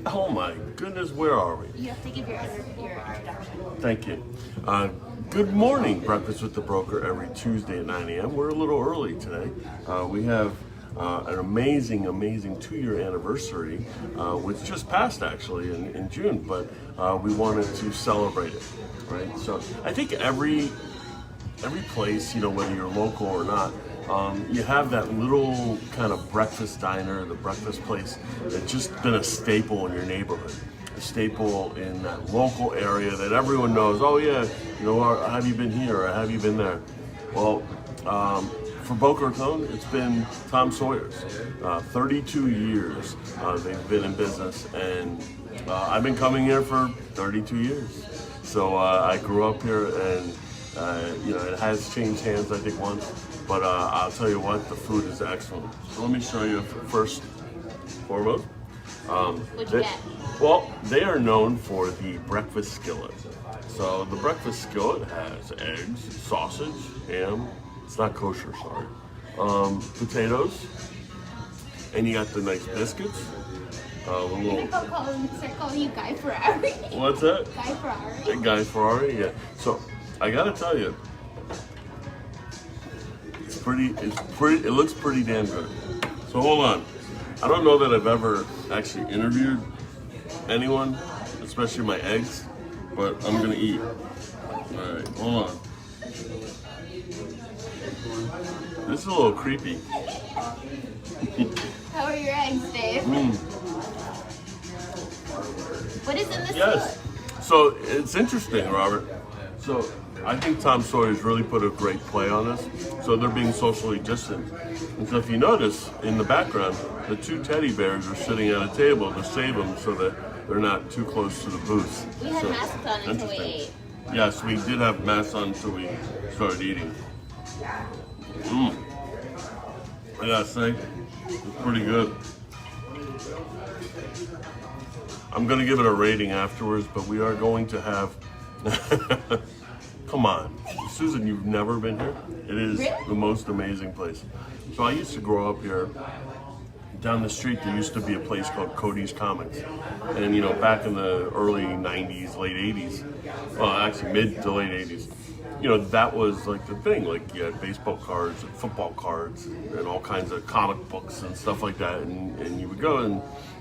Oh my goodness, where are we? You have to give your introduction. Thank you. Good morning, Breakfast with the Broker every Tuesday at 9 a.m. We're a little early today. We have an amazing 2-year anniversary, which just passed actually in June, but we wanted to celebrate it, right? So I think every place, whether you're local or not, you have that little kind of breakfast diner, the breakfast place that's just been a staple in your neighborhood, a staple in that local area that everyone knows. Oh yeah, have you been here or have you been there? Well, for Boca Raton, it's been Tom Sawyers. 32 years they've been in business, and I've been coming here for 32 years. So I grew up here, and it has changed hands, I think, once. But I'll tell you what, the food is excellent. So let me show you first, foremost. What'd you get? Well, they are known for the breakfast skillet. So the breakfast skillet has eggs, sausage, ham. It's not kosher, sorry. Potatoes, and you got the nice biscuits. Start calling you Guy Ferrari. What's that? Guy Ferrari. Guy Ferrari, yeah. So I gotta tell you, it looks pretty damn good. So hold on. I don't know that I've ever actually interviewed anyone, especially my eggs, but I'm gonna eat. All right, hold on. This is a little creepy. How are your eggs, Dave? What is in this? Yes. So it's interesting, Robert. So I think Tom Sawyer's really put a great play on this. So they're being socially distant. And so if you notice in the background, the 2 teddy bears are sitting at a table to save them so that they're not too close to the booth. We had masks on until we ate. Yes, we did have masks on until we started eating. I gotta say, it's pretty good. I'm gonna give it a rating afterwards, but we are going to have. Come on, Susan, you've never been here? It is the most amazing place. So I used to grow up here. Down the street, there used to be a place called Cody's Comics. And, back in the early 90s, late 80s, well, actually mid to late 80s, that was like the thing. Like, you had baseball cards and football cards and all kinds of comic books and stuff like that. And you would go,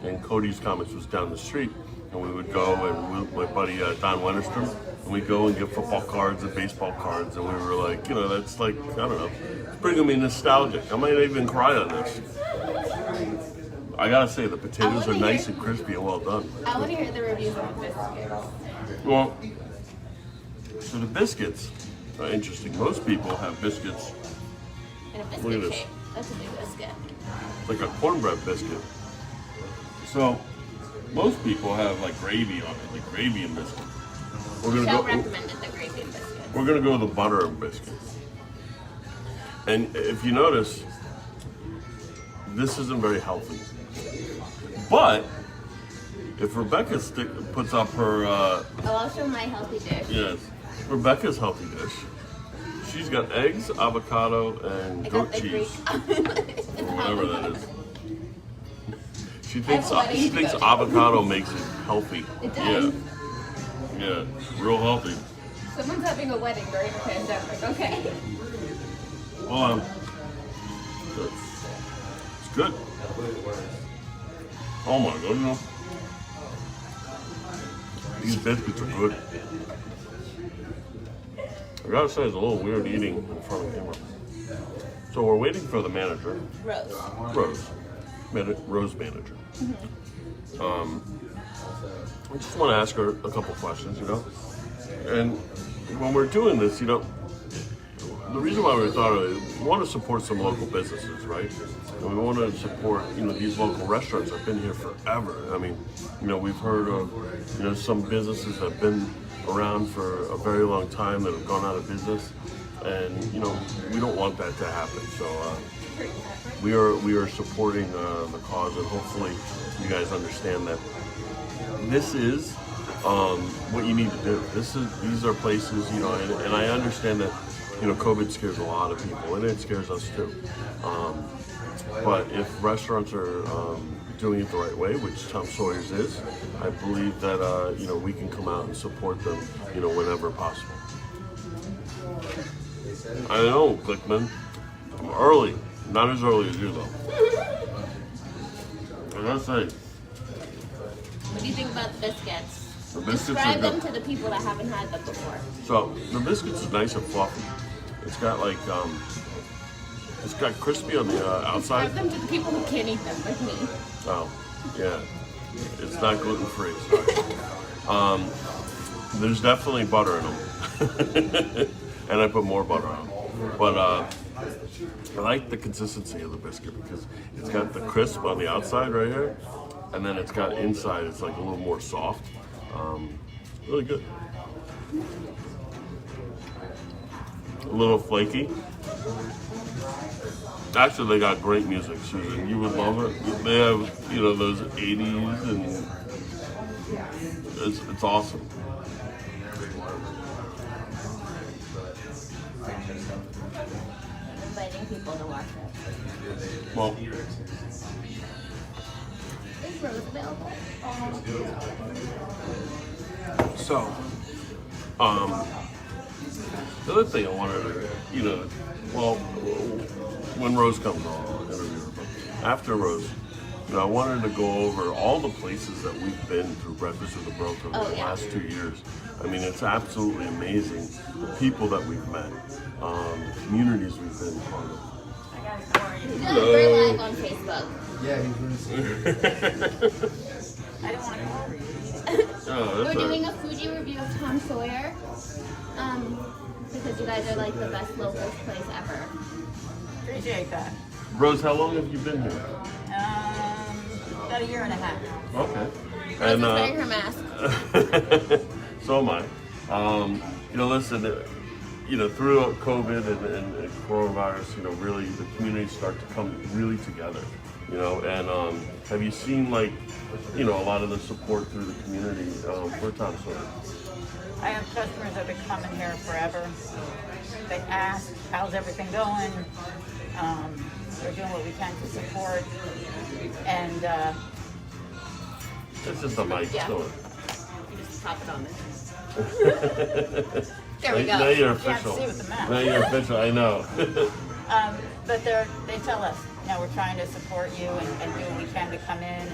and Cody's Comics was down the street. And we would go, and my buddy Don Wennerstrom, and we'd go and get football cards and baseball cards. And we were like, that's like, I don't know, it's pretty gonna be nostalgic. I might even cry on this. I gotta say, the potatoes are nice and crispy and well done. I want to hear the reviews on the biscuits. Well, so the biscuits are interesting. Most people have biscuits. In a biscuit Look at this. shape. That's a big biscuit. It's like a cornbread biscuit. So most people have like gravy on it, like gravy and biscuit. Michelle recommended the gravy and biscuit. We're gonna go with the butter and biscuit. And if you notice, this isn't very healthy. But if Rebecca puts up her, I'll show my healthy dish. yes, Rebecca's healthy dish. She's got eggs, avocado, and goat cheese, or whatever that is. She thinks avocado makes it healthy. It does. Yeah, real healthy. Someone's having a wedding during the pandemic. Okay. Well, it's good. Oh my God, these biscuits are good. I gotta say, it's a little weird eating in front of the camera. So we're waiting for the manager. Rose manager. I just want to ask her a couple questions, And when we're doing this, the reason why we thought of it, we want to support some local businesses, right? And we want to support, these local restaurants that have been here forever. I mean, we've heard of, some businesses that have been around for a very long time that have gone out of business. And, we don't want that to happen. So we are supporting the cause, and hopefully you guys understand that this is what you need to do. These are places, and I understand that, COVID scares a lot of people, and it scares us too. But if restaurants are doing it the right way, which Tom Sawyers is, I believe that we can come out and support them, whenever possible. I know, Glickman. I'm early, not as early as you though. I gotta say. What do you think about the biscuits? The biscuits Describe are them good. to the people that haven't had them before. So the biscuits is nice and fluffy. It's got like it's got crispy on the outside. Describe them to the people who can't eat them, like me. Oh, yeah. It's not gluten free. Sorry. There's definitely butter in them, and I put more butter on them. But I like the consistency of the biscuit because it's got the crisp on the outside right here, and then it's got inside. It's like a little more soft. Really good. A little flaky. Actually, they got great music, Susan. You would love it. They have, those 80s, and it's awesome. Inviting people to watch it. Well, Is Rose available? so, the other thing I wanted to, when Rose comes on, I'll interview her. But after Rose, I wanted to go over all the places that we've been through Breakfast with the Broker over the last 2 years. I mean, it's absolutely amazing. The people that we've met, the communities we've been part of. We're live on Facebook. Yeah, he's really serious. I don't want to call you. We're doing a foodie review of Tom Sawyer. Because you guys are like the best locals place ever. Appreciate that. Rose, how long have you been here? About a year and a half. Okay. Rose is wearing her mask. So am I. Listen, through COVID and coronavirus, really the communities start to come really together. And have you seen a lot of the support through the community for Tom Sawyer? I have customers that have been coming here forever. They ask, how's everything going? We're doing what we can to support. And It's just a mic. Yeah. So. You just pop it on there. There we go. Now you're you can't official. see with the mask. Now you're official. I know. But they tell us, we're trying to support you and do what we can to come in.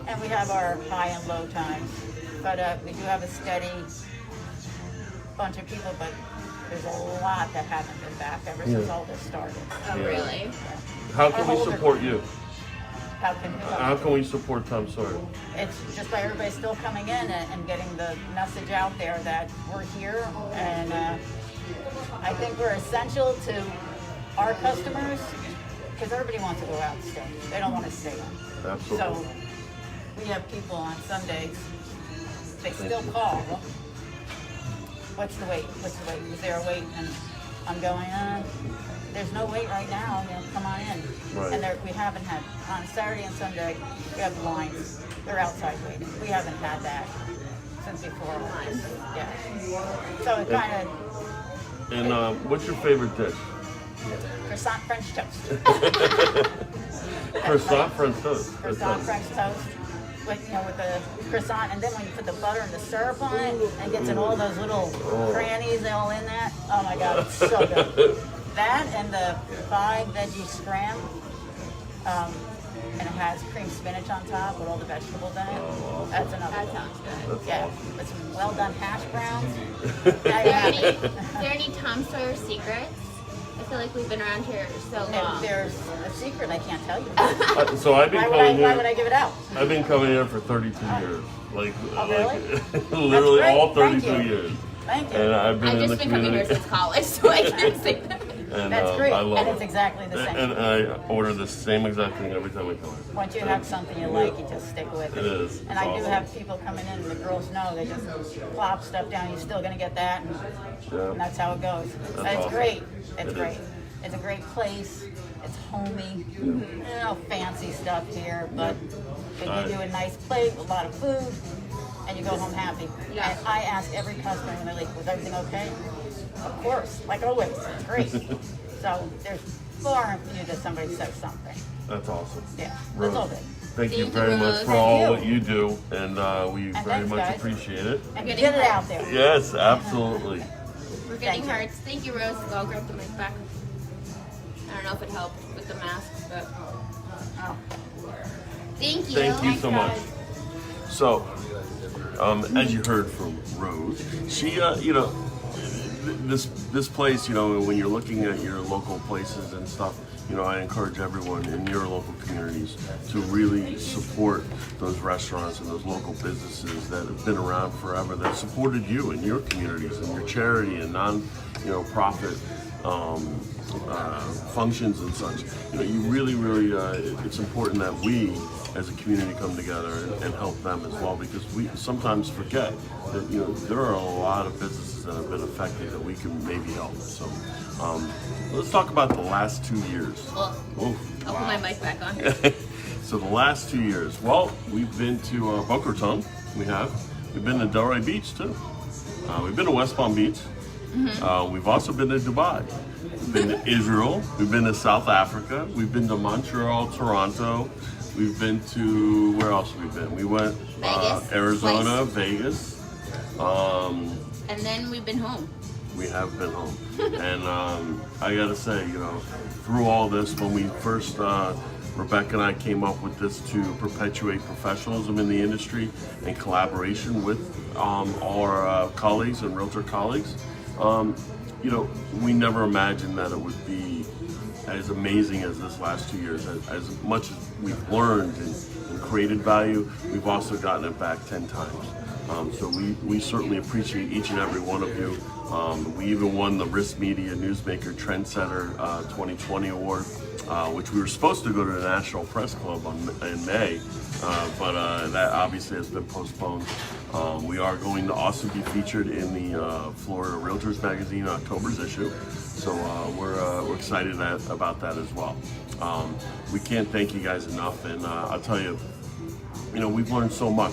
And we have our high and low times. But we do have a steady bunch of people, but there's a lot that haven't been back ever since all this started. Oh, really? How can we support you? How can we support Tom Sawyer? It's just by everybody still coming in and getting the message out there that we're here, and I think we're essential to our customers because everybody wants to go out and stay. They don't want to stay in. Absolutely. So we have people on Sundays, they still call. What's the wait? What's the wait? Is there a wait? And I'm going, there's no wait right now, come on in. Right. And we haven't had, on Saturday and Sunday, we have lines. They're outside waiting. We haven't had that since before lines. Yeah. So it kind of... And what's your favorite dish? Croissant French toast. Croissant French toast. Croissant French toast. With the croissant, and then when you put the butter and the syrup on it, and it gets in all those little crannies all in that. Oh my God, it's so good. That and the 5 veggie scram, and it has cream spinach on top with all the vegetables in it. That's another That one. sounds good. That's Yeah, awesome. with some well done hash browns. Is there any Tom Sawyer secrets? I feel like we've been around here so long. If there's a secret, I can't tell you. So I've been Why coming would I here. give it out? I've been coming here for 32 years. really? Literally That's great. all Thank 32 you. years. Thank you. And I've been I've in the just been coming here community. since college, so I can't say that. And, That's great, I love and it. it's exactly the same. And I order the same exact thing every time I come here. Once you have something you like, you just stick with it. It is. And It's I do awesome. have people coming in, and the girls know, they just plop stuff down, you're still gonna get that, and that's how it goes. It's awesome. great, it's It great. is. It's a great place, it's homey, fancy stuff here, but they give you a nice plate, a lot of food, and you go home happy. Yeah. And I ask every customer when they're like, was everything okay? Of course, like always, it's great. So there's far and few that somebody says something. That's awesome. Yeah, Rose, that's all good. Thank you Thank very you, much Rose. for Thank all you. what you do, and we And very thanks, much guys. appreciate it. And Getting get it hurt. out there. Yes, absolutely. We're getting Thank you. hearts. Thank you, Rose. I'll grab the mic back. I don't know if it helped with the masks, but Oh. thank you. Thank you so much. guys. So, as you heard from Rose, she, this place, when you're looking at your local places and stuff, I encourage everyone in your local communities to really support those restaurants and those local businesses that have been around forever, that supported you in your communities and your charity and profit functions and such. You really, it's important that we as a community come together and help them as well, because we sometimes forget that there are a lot of businesses that have been affected that we can maybe help. So let's talk about the last 2 years. Well, Oof, I'll put my mic back on. So the last 2 years, well, we've been to Boca Raton. We've been to Delray Beach too. We've been to West Palm Beach. We've also been to Dubai. We've been to Israel. We've been to South Africa. We've been to Montreal, Toronto. We've been to, where else have we been? We went Vegas, Arizona, twice. Vegas. And then we've been home. We have been home. And I gotta say, through all this, when we first, Rebecca and I came up with this to perpetuate professionalism in the industry in collaboration with our colleagues and realtor colleagues, we never imagined that it would be as amazing as this last 2 years. As much as we've learned and created value, we've also gotten it back 10 times. So we certainly appreciate each and every one of you. We even won the RIS Media Newsmaker Trendsetter 2020 Award, which we were supposed to go to the National Press Club in May, but that obviously has been postponed. We are going to also be featured in the Florida Realtors Magazine, October's issue. So we're excited about that as well. We can't thank you guys enough, and I'll tell you, we've learned so much,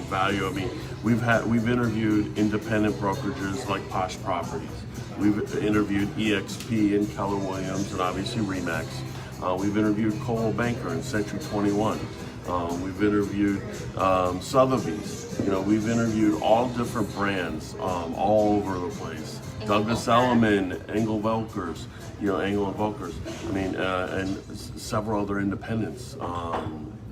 value. I mean, we've interviewed independent brokerages like Posh Properties. We've interviewed EXP and Keller Williams, and obviously Remax. We've interviewed Coldwell Banker and Century 21. We've interviewed Sotheby's. We've interviewed all different brands all over the place. Douglas Elliman, Engel Volkers, Engel and Volkers. I mean, and several other independents.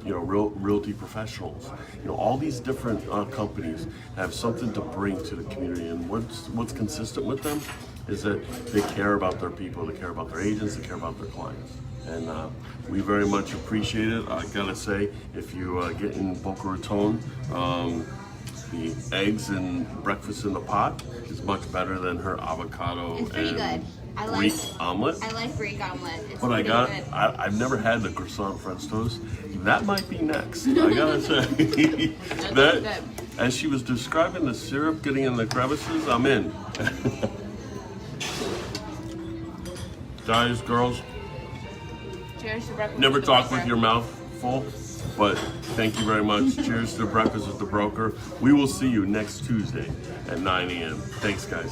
Realty professionals. All these different companies have something to bring to the community, and what's consistent with them is that they care about their people, they care about their agents, they care about their clients, and we very much appreciate it. I gotta say, if you get in Boca Raton, the eggs and breakfast in the pot is much better than her avocado It's pretty and good. I Greek like omelet. I like Greek omelet. It's But pretty good. I've never had the croissant French toast. That might be next. I gotta say. good. As she was describing the syrup getting in the crevices, I'm in. Guys, girls, Cheers to breakfast. never with the talk broker. with your mouth full, but thank you very much. Cheers to Breakfast with the Broker. We will see you next Tuesday at 9 a.m. Thanks, guys.